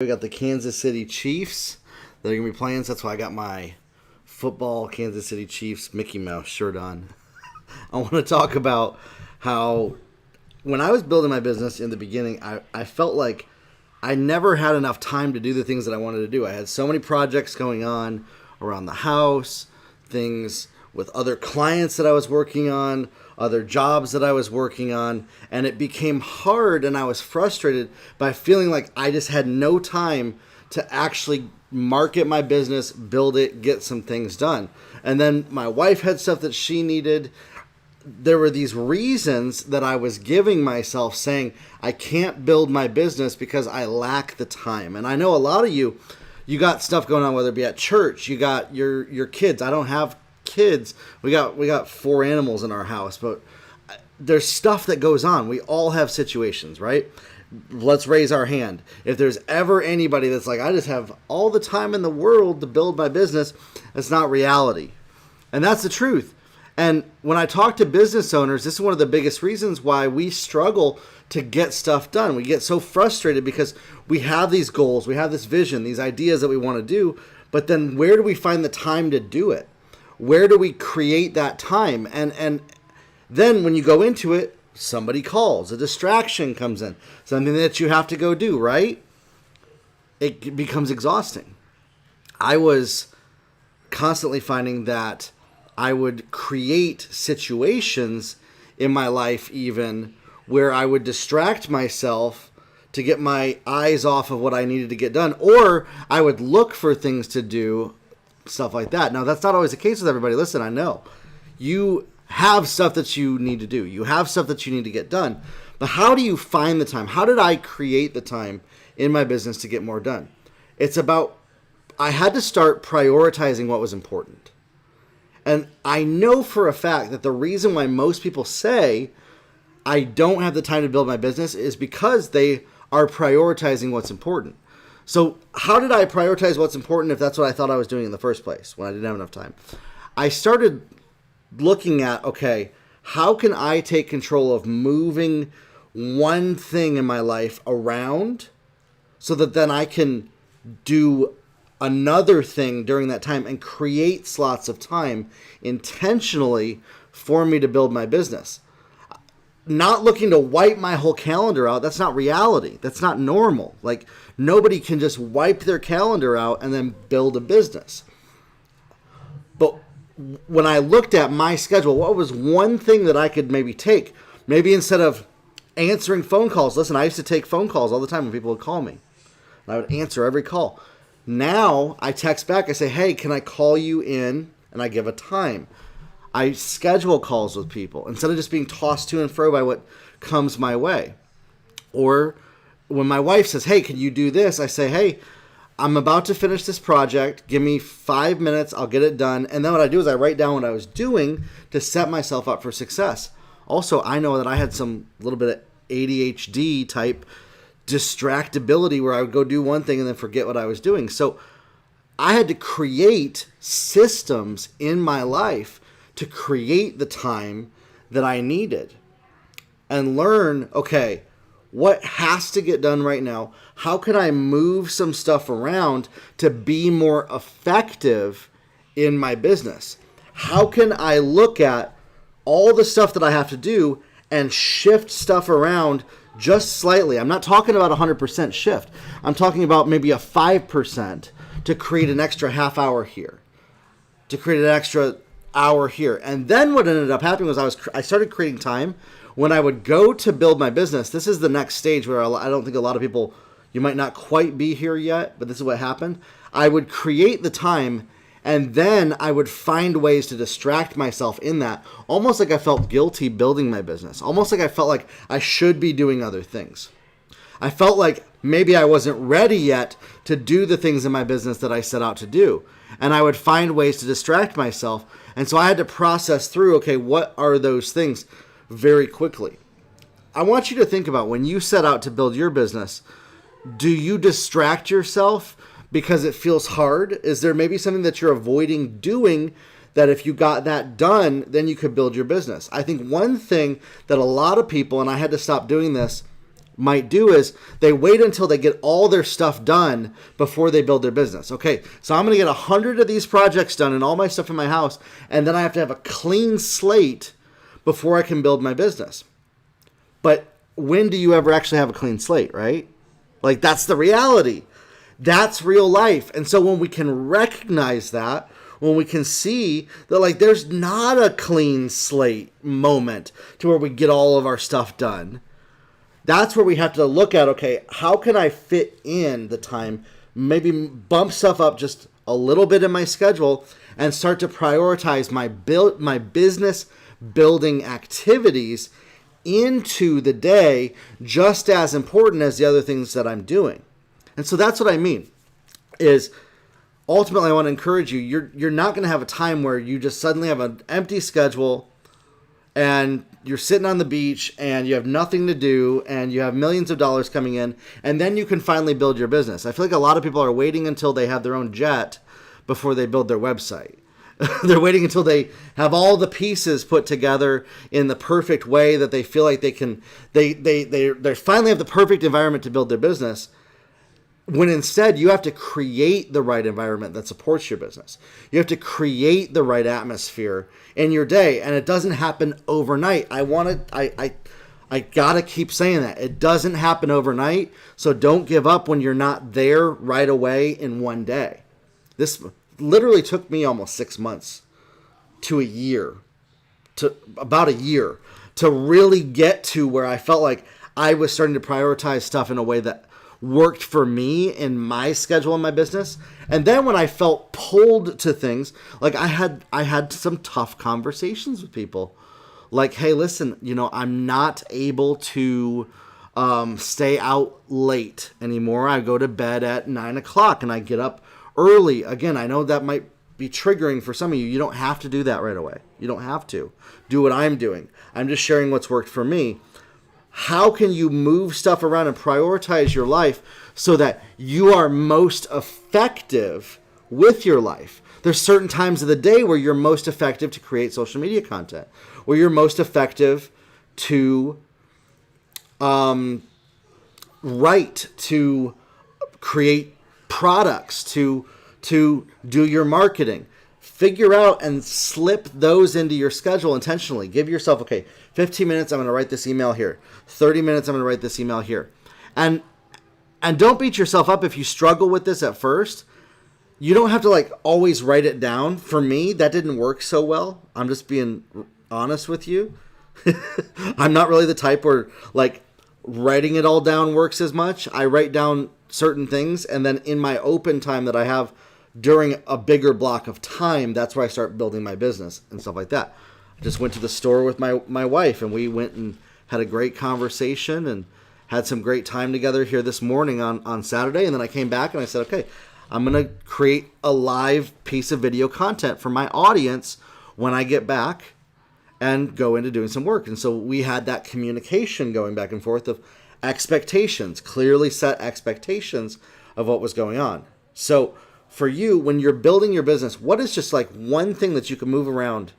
We got the Kansas City Chiefs. They're going to be playing, so that's why I got my football Kansas City Chiefs Mickey Mouse shirt on. I want to talk about how when I was building my business in the beginning, I felt like I never had enough time to do the things that I wanted to do. I had so many projects going on around the house, things with other clients that I was working on, other jobs that I was working on, and it became hard, and I was frustrated by feeling like I just had no time to actually market my business, build it, get some things done. And then my wife had stuff that she needed. There were these reasons that I was giving myself saying I can't build my business because I lack the time. And I know a lot of you got stuff going on, whether it be at church, you got your kids. I don't have kids. We got 4 animals in our house, but there's stuff that goes on. We all have situations, right? Let's raise our hand. If there's ever anybody that's like, I just have all the time in the world to build my business, that's not reality. And that's the truth. And when I talk to business owners, this is one of the biggest reasons why we struggle to get stuff done. We get so frustrated because we have these goals, we have this vision, these ideas that we want to do, but then where do we find the time to do it? Where do we create that time? And then when you go into it, somebody calls, a distraction comes in, something that you have to go do, right? It becomes exhausting. I was constantly finding that I would create situations in my life even where I would distract myself to get my eyes off of what I needed to get done, or I would look for things to do, stuff like that. Now, that's not always the case with everybody. Listen, I know you have stuff that you need to do. You have stuff that you need to get done. But how do you find the time? How did I create the time in my business to get more done? It's about, I had to start prioritizing what was important. And I know for a fact that the reason why most people say I don't have the time to build my business is because they are prioritizing what's important. So how did I prioritize what's important if that's what I thought I was doing in the first place when I didn't have enough time? I started looking at, okay, how can I take control of moving one thing in my life around so that then I can do another thing during that time and create slots of time intentionally for me to build my business. Not looking to wipe my whole calendar out. That's not reality. That's not normal. Like, nobody can just wipe their calendar out and then build a business. But when I looked at my schedule, what was one thing that I could maybe take? Maybe instead of answering phone calls. Listen, I used to take phone calls all the time when people would call me. And I would answer every call. Now I text back. I say, hey, can I call you in? And I give a time. I schedule calls with people instead of just being tossed to and fro by what comes my way. Or when my wife says, hey, can you do this? I say, hey, I'm about to finish this project. Give me 5 minutes. I'll get it done. And then what I do is I write down what I was doing to set myself up for success. Also, I know that I had some little bit of ADHD type distractibility where I would go do one thing and then forget what I was doing. So I had to create systems in my life to create the time that I needed and learn, okay, what has to get done right now? How can I move some stuff around to be more effective in my business? How can I look at all the stuff that I have to do and shift stuff around just slightly? I'm not talking about 100% shift. I'm talking about maybe a 5% to create an extra half hour here, to create an extra hour here. And then what ended up happening was I started creating time when I would go to build my business. This is the next stage where I don't think a lot of people, you might not quite be here yet, but this is what happened. I would create the time and then I would find ways to distract myself in that, almost like I felt guilty building my business, almost like I felt like I should be doing other things. I felt like maybe I wasn't ready yet to do the things in my business that I set out to do. And I would find ways to distract myself. And so I had to process through, okay, what are those things very quickly? I want you to think about when you set out to build your business, do you distract yourself because it feels hard? Is there maybe something that you're avoiding doing that if you got that done, then you could build your business? I think one thing that a lot of people, and I had to stop doing this might do is they wait until they get all their stuff done before they build their business. Okay, so I'm going to get 100 of these projects done and all my stuff in my house, and then I have to have a clean slate before I can build my business. But when do you ever actually have a clean slate, right? Like, that's the reality. That's real life. And so when we can recognize that, when we can see that, like, there's not a clean slate moment to where we get all of our stuff done, that's where we have to look at, okay, how can I fit in the time, maybe bump stuff up just a little bit in my schedule and start to prioritize my business building activities into the day just as important as the other things that I'm doing. And so that's what I mean is ultimately I want to encourage you. You're not going to have a time where you just suddenly have an empty schedule and you're sitting on the beach and you have nothing to do and you have millions of dollars coming in and then you can finally build your business. I feel like a lot of people are waiting until they have their own jet before they build their website. They're waiting until they have all the pieces put together in the perfect way that they feel like they finally have the perfect environment to build their business. When instead you have to create the right environment that supports your business. You have to create the right atmosphere in your day, and it doesn't happen overnight. I gotta keep saying that. It doesn't happen overnight, so don't give up when you're not there right away in one day. This literally took me almost 6 months to about a year to really get to where I felt like I was starting to prioritize stuff in a way that worked for me in my schedule in my business. And then when I felt pulled to things, like I had some tough conversations with people. Like, hey, listen, I'm not able to stay out late anymore. I go to bed at 9 o'clock and I get up early. Again, I know that might be triggering for some of you. You don't have to do that right away. You don't have to do what I'm doing. I'm just sharing what's worked for me. How can you move stuff around and prioritize your life so that you are most effective with your life? There's certain times of the day where you're most effective to create social media content, where you're most effective to write, to create products, to do your marketing. Figure out and slip those into your schedule intentionally. Give yourself, okay, 15 minutes, I'm going to write this email here. 30 minutes, I'm going to write this email here. And don't beat yourself up if you struggle with this at first. You don't have to always write it down. For me, that didn't work so well. I'm just being honest with you. I'm not really the type where writing it all down works as much. I write down certain things, and then in my open time that I have during a bigger block of time, that's where I start building my business and stuff like that. I just went to the store with my wife, and we went and had a great conversation and had some great time together here this morning on Saturday. And then I came back and I said, okay, I'm going to create a live piece of video content for my audience when I get back and go into doing some work. And so we had that communication going back and forth of expectations, clearly set expectations of what was going on. So for you, when you're building your business, what is just one thing that you can move around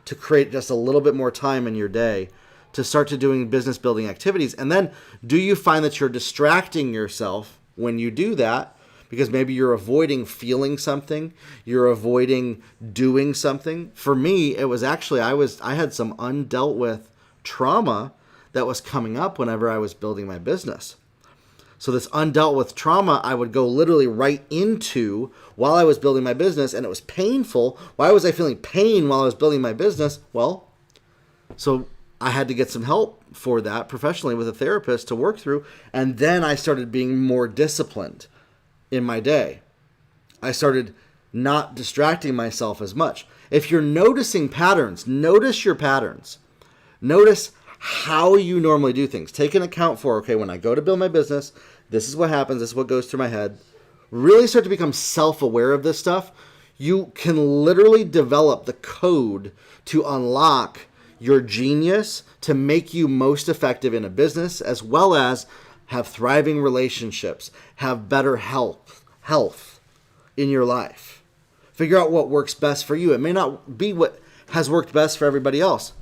to create just a little bit more time in your day to start to doing business building activities? And then do you find that you're distracting yourself when you do that? Because maybe you're avoiding feeling something, you're avoiding doing something. For me, it was actually, I had some undealt with trauma that was coming up whenever I was building my business. So this undealt with trauma, I would go literally right into while I was building my business, and it was painful. Why was I feeling pain while I was building my business? Well, so I had to get some help for that professionally with a therapist to work through, and then I started being more disciplined in my day. I started not distracting myself as much. If you're noticing patterns, notice your patterns. Notice how you normally do things. Take an account for, okay, when I go to build my business, this is what happens, this is what goes through my head. Really start to become self-aware of this stuff. You can literally develop the code to unlock your genius to make you most effective in a business, as well as have thriving relationships, have better health in your life. Figure out what works best for you. It may not be what has worked best for everybody else.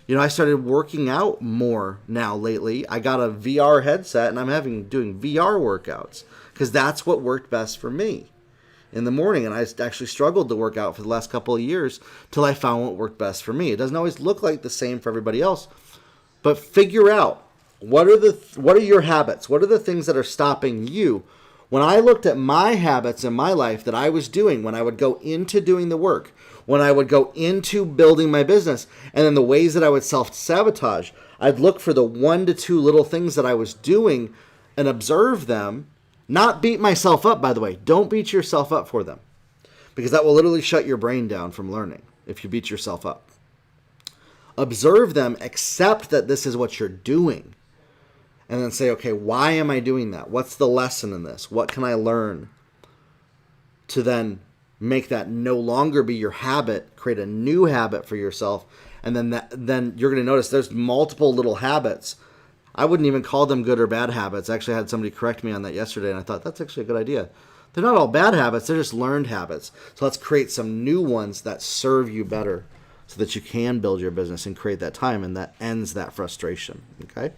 I started working out more now lately. I got a VR headset and I'm doing VR workouts because that's what worked best for me in the morning. And I actually struggled to work out for the last couple of years till I found what worked best for me. It doesn't always look like the same for everybody else, but figure out what are your habits? What are the things that are stopping you? When I looked at my habits in my life that I was doing when I would go into doing the work, when I would go into building my business, and then the ways that I would self-sabotage, I'd look for the 1 to 2 little things that I was doing and observe them, not beat myself up, by the way. Don't beat yourself up for them because that will literally shut your brain down from learning if you beat yourself up. Observe them, accept that this is what you're doing, and then say, okay, why am I doing that? What's the lesson in this? What can I learn to then make that no longer be your habit, create a new habit for yourself, and then you're going to notice there's multiple little habits. I wouldn't even call them good or bad habits. I actually had somebody correct me on that yesterday, and I thought that's actually a good idea. They're not all bad habits, they're just learned habits. So let's create some new ones that serve you better so that you can build your business and create that time, and that ends that frustration, okay?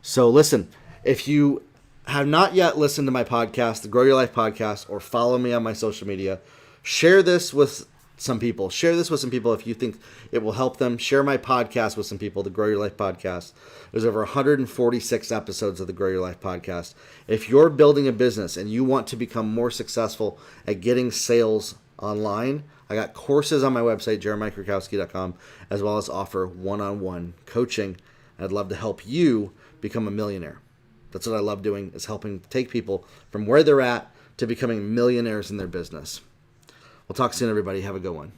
So listen, if you have not yet listened to my podcast, the Grow Your Life podcast, or follow me on my social media, share this with some people. Share this with some people if you think it will help them. Share my podcast with some people, the Grow Your Life podcast. There's over 146 episodes of the Grow Your Life podcast. If you're building a business and you want to become more successful at getting sales online, I got courses on my website, jeremiahkrakowski.com, as well as offer one-on-one coaching. I'd love to help you become a millionaire. That's what I love doing, is helping take people from where they're at to becoming millionaires in their business. We'll talk soon, everybody. Have a good one.